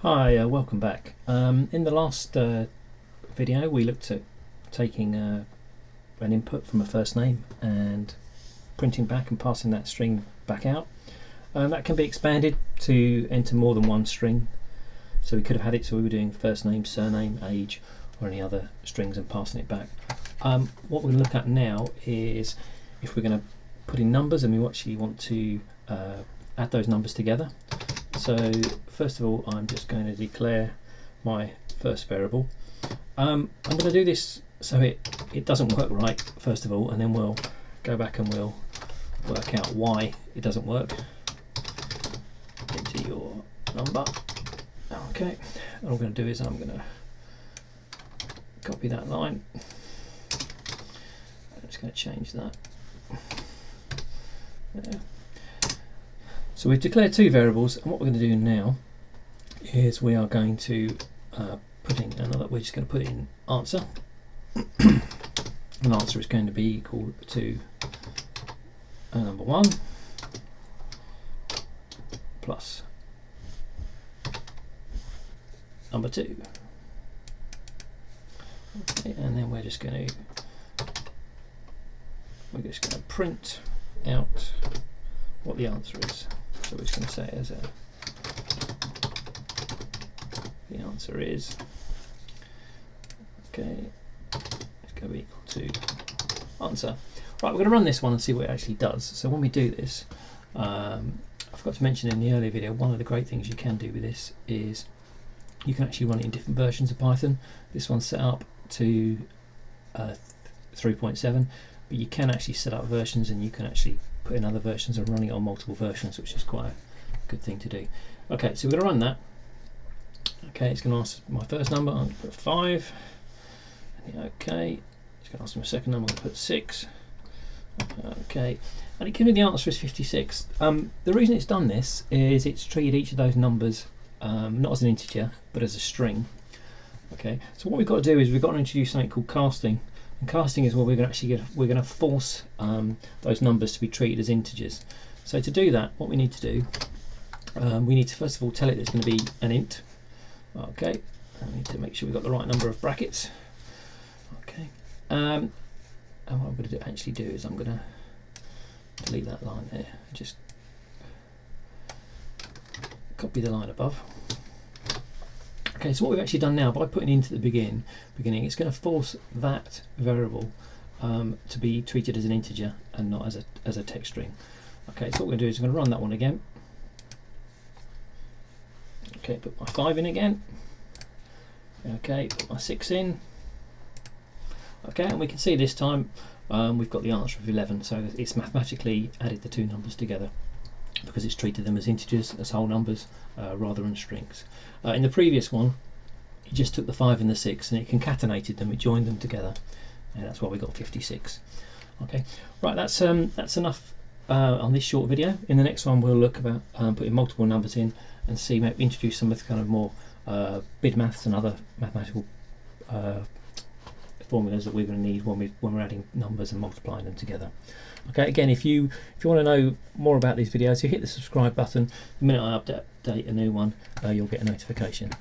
Hi, welcome back. In the last video we looked at taking an input from a first name and printing back and passing that string back out. That can be expanded to enter more than one string. So we could have had it so we were doing first name, surname, age or any other strings and passing it back. What we're going to look at now is if we're going to put in numbers and we actually want to add those numbers together. So first of all, I'm just going to declare my first variable. I'm going to do this so it doesn't work right first of all, and then we'll go back and we'll work out why it doesn't work. Into your number. Okay, what I'm going to do is I'm going to copy that line. I'm just going to change that. There. So we've declared two variables, and what we're going to do now is we are going to put in another. We're just going to put in answer. An answer is going to be equal to number 1 plus number 2. Okay, and then we're just going to print out what the answer is. So we're just going to say as the answer is, okay, it's going to be equal to answer. Right, we're going to run this one and see what it actually does. So when we do this, I forgot to mention in the earlier video, one of the great things you can do with this is you can actually run it in different versions of Python. This one's set up to 3.7, but you can actually set up versions and you can actually put in other versions and running it on multiple versions, which is quite a good thing to do. Okay, so we're going to run that. Okay, it's going to ask my first number. I'm going to put 5. Okay, it's going to ask me my second number. I'm going to put 6. Okay, and it gives me the answer is 56. The reason it's done this is it's treated each of those numbers not as an integer but as a string. Okay, so what we've got to do is we've got to introduce something called casting. And casting is where we're going to force those numbers to be treated as integers. So to do that, what we need to do, we need to first of all tell it it's going to be an int. Okay, I need to make sure we've got the right number of brackets. Okay, and what I'm going to actually do is I'm going to delete that line there. Just copy the line above. Okay, so what we've actually done now, by putting into the beginning, it's going to force that variable to be treated as an integer and not as a text string. Okay, so what we're going to do is we're going to run that one again. Okay, put my 5 in again. Okay, put my 6 in. Okay, and we can see this time we've got the answer of 11, so it's mathematically added the two numbers together because it's treated them as integers, as whole numbers, rather than strings. In the previous one, it just took the 5 and the 6 and it concatenated them, it joined them together, and that's why we got 56. Okay, right, that's enough on this short video. In the next one, we'll look about putting multiple numbers in and see, maybe introduce some of the kind of more bid maths and other mathematical formulas that we're going to need when we're adding numbers and multiplying them together. Okay, again, if you want to know more about these videos, you hit the subscribe button. The minute I update a new one, you'll get a notification.